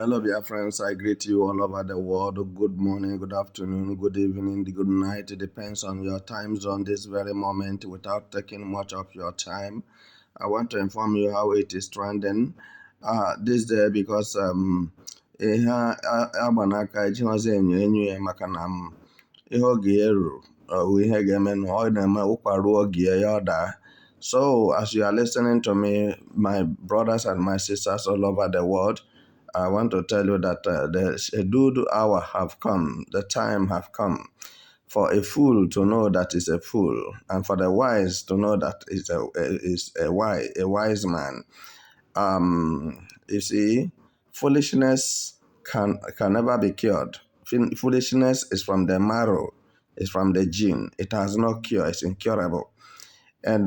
Hello, dear friends. I greet you all over the world. Good morning, good afternoon, good evening, good night. It depends on your time zone this very moment. Without taking much of your time, I want to inform you how it is trending this day because ihe agba n'aka eji ọzọ enyo enyo ya maka na ihe oge ya ruru ihe ga-eme na ọ na-eme ụkwaruo oge ya ọ daa. So as you are listening to me, my brothers and my sisters all over the world, I want to tell you that the scheduled hour have come, the time have come for a fool to know that is a fool, and for the wise to know that is a wise man. You see, foolishness can never be cured. Foolishness is from the marrow, it's from the gene. It has no cure, it's incurable. And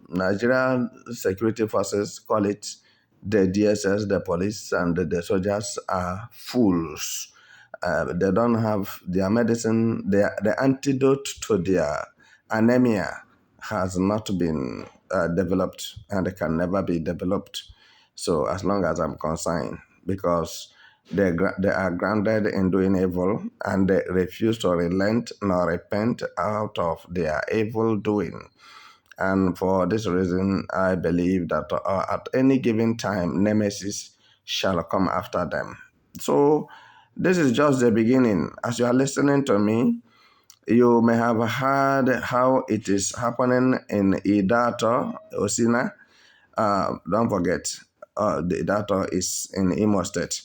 Nigerian security forces call it the DSS, the police, and the soldiers are fools. They don't have their medicine, the antidote to their anemia has not been developed and can never be developed. So as long as I'm concerned, because they are grounded in doing evil and they refuse to relent nor repent out of their evil doing. And for this reason, I believe that at any given time, nemesis shall come after them. So this is just the beginning. As you are listening to me, you may have heard how it is happening in Idato, Osina. Don't forget, the Idato is in Imo State.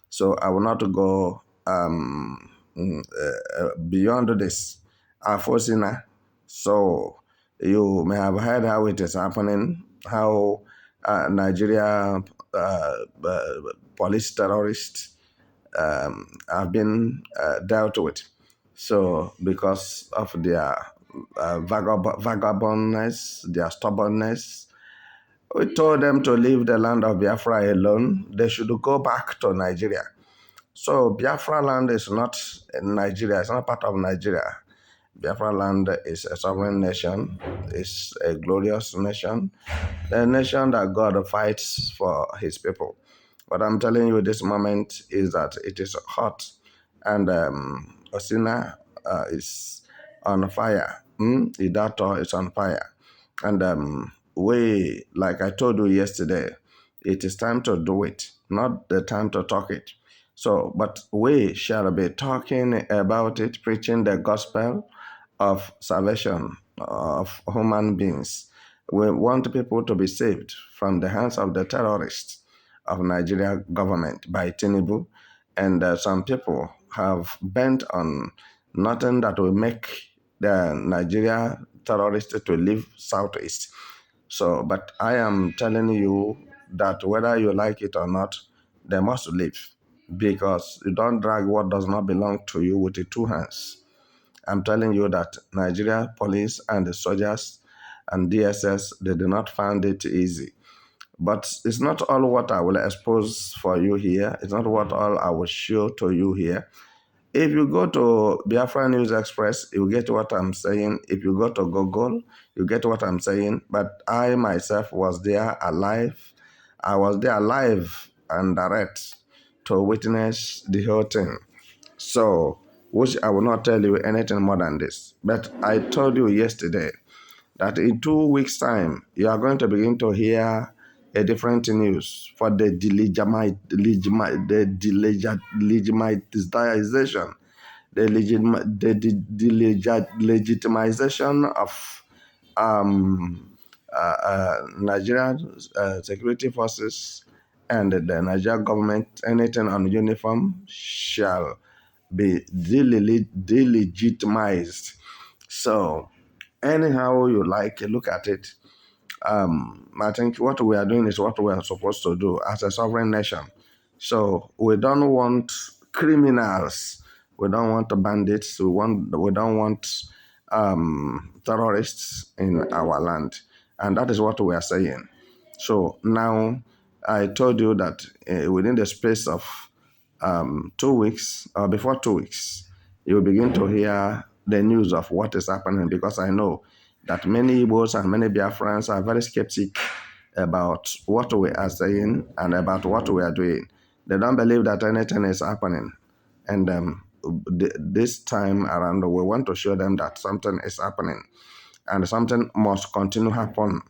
So I will not go beyond this. Osina. So you may have heard how it is happening, how Nigeria police terrorists have been dealt with. So because of their vagabondness, their stubbornness, we told them to leave the land of Biafra alone. They should go back to Nigeria. So Biafra land is not in Nigeria. It's not part of Nigeria. Biafra land is a sovereign nation. It's a glorious nation. A nation that God fights for his people. What I'm telling you this moment is that it is hot. And Osina is on fire. Idato is on fire. And we, like I told you yesterday, it is time to do it, not the time to talk it. So, but we shall be talking about it, preaching the gospel of salvation of human beings. We want people to be saved from the hands of the terrorists of Nigeria government by Tinubu. And some people have bent on nothing that will make the Nigeria terrorists to leave Southeast. So, but I am telling you that whether you like it or not, they must leave, because you don't drag what does not belong to you with the two hands. I'm telling you that Nigeria police and the soldiers and DSS, they do not find it easy. But it's not all what I will expose for you here. It's not what all I will show to you here. If you go to Biafra News Express, you get what I'm saying. If you go to Google, you get what I'm saying. But I myself was there alive. I was there alive and direct to witness the whole thing. So, which I will not tell you anything more than this. But I told you yesterday that in 2 weeks' time, you are going to begin to hear a different news for the legitimization of Nigerian security forces and the Nigerian government. Anything on uniform shall be delegitimized. So anyhow you like, look at it. I think what we are doing is what we are supposed to do as a sovereign nation. So we don't want criminals. We don't want bandits. We don't want terrorists in our land. And that is what we are saying. So now I told you that within the space of 2 weeks, or before 2 weeks, you will begin to hear the news of what is happening, because I know that many Igbos and many Biafrans are very skeptic about what we are saying and about what we are doing. They don't believe that anything is happening. And this time around, we want to show them that something is happening. And something must continue happen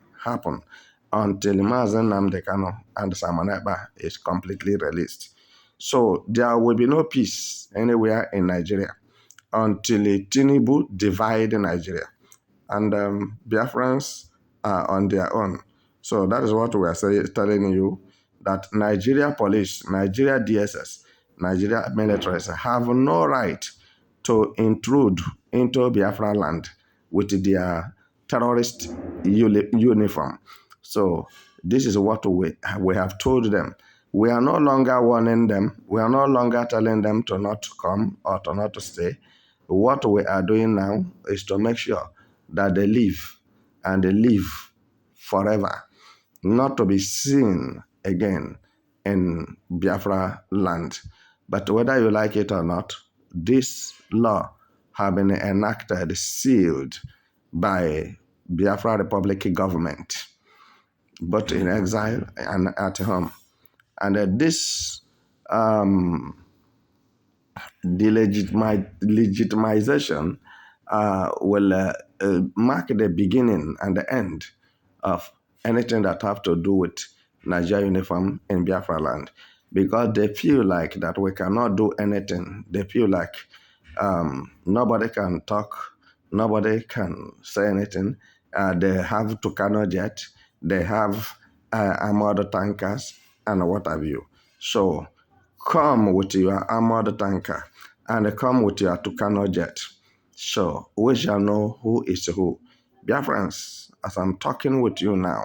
until Mazen Nnamdi Kanu and Simon Ekpa is completely released. So there will be no peace anywhere in Nigeria until Tinubu divide Nigeria. And Biafrans are on their own. So that is what we are telling you, that Nigeria police, Nigeria DSS, Nigeria militaries have no right to intrude into Biafra land with their terrorist uniform. So this is what we have told them. We are no longer warning them. We are no longer telling them to not come or to not to stay. What we are doing now is to make sure that they live, and they live forever, not to be seen again in Biafra land. But whether you like it or not, this law have been enacted, sealed by Biafra Republic government, both in exile and at home. And this legitimization will mark the beginning and the end of anything that have to do with Nigeria uniform in Biafra land, because they feel like that we cannot do anything. They feel like nobody can talk, nobody can say anything. They have Tucano jet, they have armored tankers, and what have you. So come with your armored tanker and come with your Tucano jet. So we shall know who is who. Biafrans, as I'm talking with you now,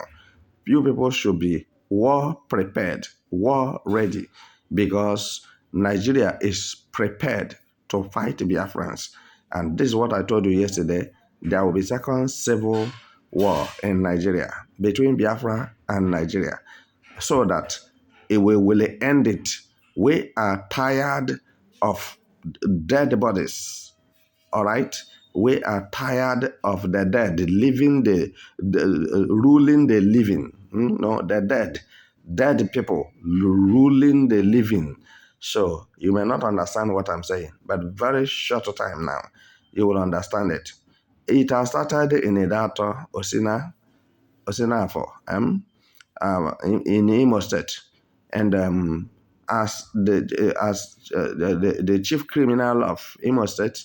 you people should be war prepared, war ready, because Nigeria is prepared to fight Biafrans. And this is what I told you yesterday. There will be second civil war in Nigeria between Biafra and Nigeria, so that it will end it. We are tired of dead bodies. All right, we are tired of the dead living ruling the living. No, the dead people ruling the living. So you may not understand what I'm saying, but very short time now, you will understand it. It has started in Idato, Osinafo, in Imo State, and as the chief criminal of Imo State,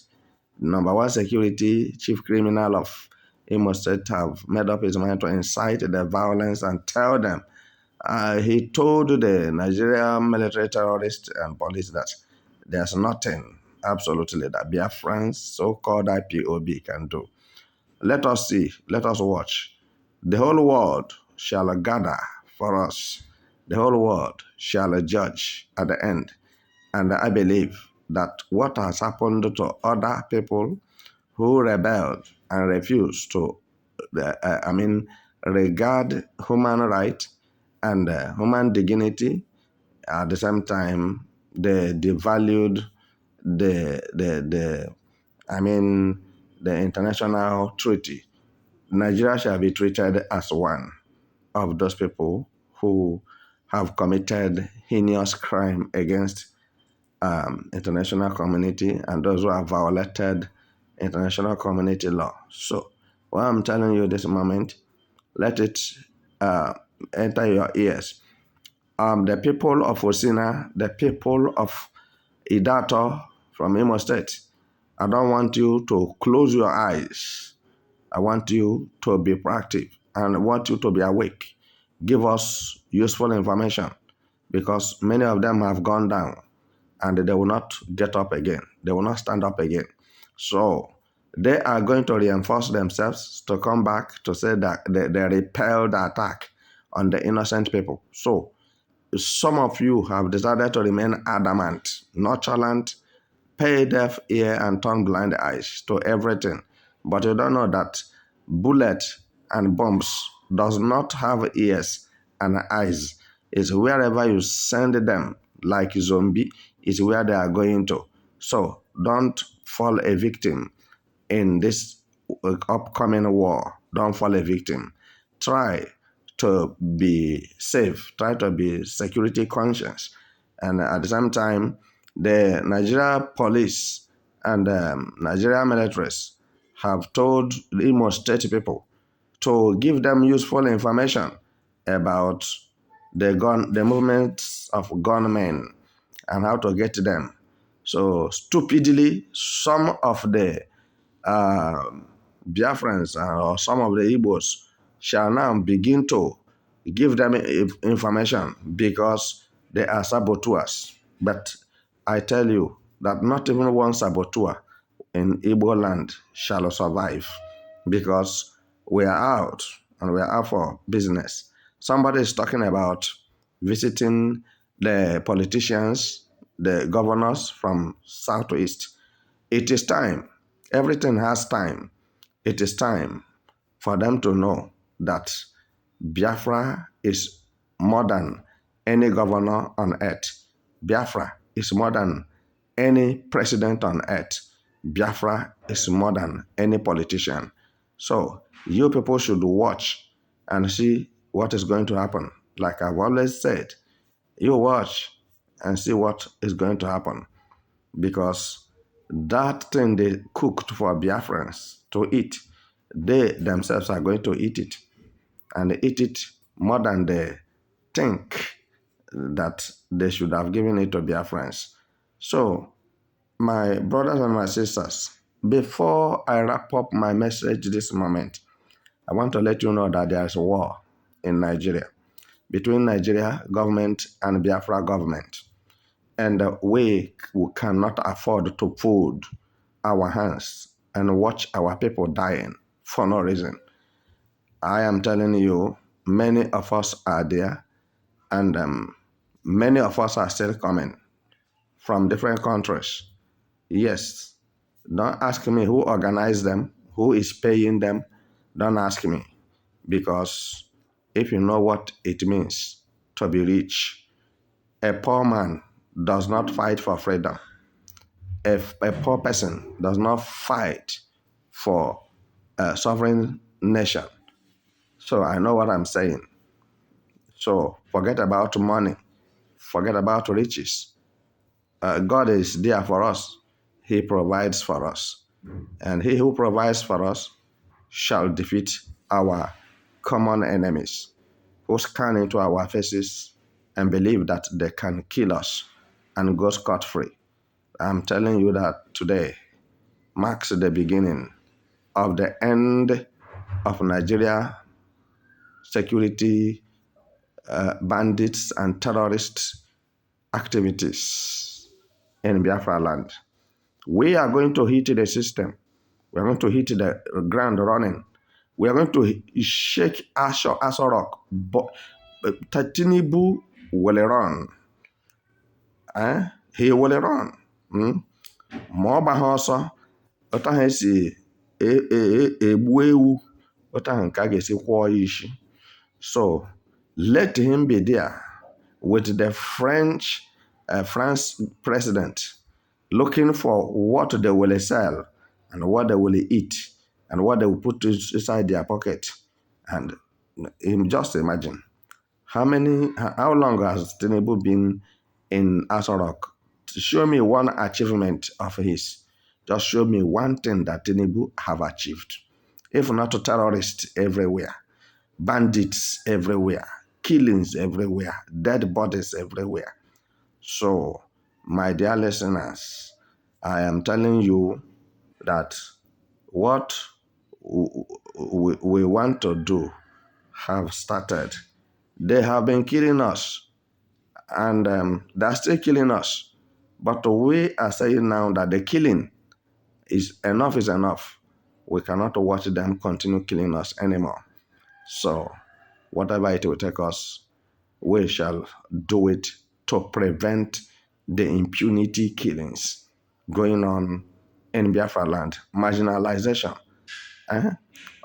number one security chief criminal of Imo State, have made up his mind to incite the violence and tell them. He told the Nigerian military terrorists and police that there's nothing, absolutely, that Biafrans, so-called IPOB, can do. Let us see, let us watch. The whole world shall gather for us. The whole world shall judge at the end. And I believe that what has happened to other people who rebelled and refused to, regard human rights and human dignity, at the same time, they devalued the international treaty. Nigeria shall be treated as one of those people who have committed heinous crime against international community, and those who have violated international community law. So what I'm telling you this moment, let it enter your ears. The people of Osina, the people of Idato from Imo State, I don't want you to close your eyes. I want you to be proactive, and I want you to be awake. Give us useful information, because many of them have gone down and they will not get up again. They will not stand up again. So they are going to reinforce themselves to come back to say that they repelled the attack on the innocent people. So some of you have decided to remain adamant, nonchalant, pay deaf ear and turn blind eyes to everything. But you don't know that bullet and bombs does not have ears and eyes. It's wherever you send them, like zombie, is where they are going to. So don't fall a victim in this upcoming war. Don't fall a victim. Try to be safe. Try to be security conscious. And at the same time, the Nigeria police and Nigeria militaries have told the Imo State people to give them useful information about the movements of gunmen and how to get them. So stupidly, some of the uh, Biafrans or some of the Igbos shall now begin to give them information because they are saboteurs. But I tell you that not even one saboteur in Igbo land shall survive because we are out and we are out for business. Somebody is talking about visiting the politicians, the governors from southeast. It is time. Everything has time. It is time for them to know that Biafra is more than any governor on earth. Biafra is more than any president on earth. Biafra is more than any politician. So you people should watch and see what is going to happen. Like I've always said, you watch and see what is going to happen because that thing they cooked for Biafrans to eat, they themselves are going to eat it and eat it more than they think that they should have given it to Biafrans. So, my brothers and my sisters, before I wrap up my message this moment, I want to let you know that there is war in Nigeria between Nigeria government and Biafra government. And we cannot afford to fold our hands and watch our people dying for no reason. I am telling you, many of us are there, and many of us are still coming from different countries. Yes, don't ask me who organized them, who is paying them. Don't ask me, because if you know what it means to be rich, a poor man does not fight for freedom. If a poor person does not fight for a sovereign nation. So I know what I'm saying. So forget about money. Forget about riches. God is there for us. He provides for us. And he who provides for us shall defeat our common enemies who scan into our faces and believe that they can kill us and go scot-free. I'm telling you that today marks the beginning of the end of Nigeria security bandits and terrorist activities in Biafra land. We are going to hit the system. We are going to hit the ground running. We are going to shake Asorok. But Tinubu will run. He will run. Ma ọ gbaghị ọsọ, otu ahụ esi egbu ewu, otu ahụ nke a ga-esi kwụọ ya isi. So let him be there with the France president looking for what they will sell and what they will eat and what they will put inside their pocket. And just imagine how long has Tinubu been in Asorok? Show me one achievement of his. Just show me one thing that Tinubu have achieved. If not, terrorists everywhere, bandits everywhere, killings everywhere, dead bodies everywhere. So, my dear listeners, I am telling you that what we want to do have started. They have been killing us, and they're still killing us. But we are saying now that the killing is enough. We cannot watch them continue killing us anymore. So, whatever it will take us, we shall do it to prevent the impunity killings going on in Biafra land, marginalization,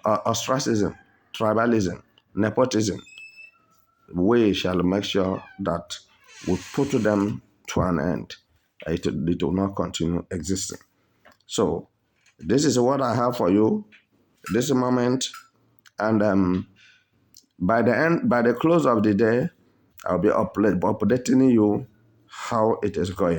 ostracism, tribalism, nepotism. We shall make sure that we put them to an end. It will not continue existing. So this is what I have for you this moment. And by the close of the day, I'll be updating you how it is going.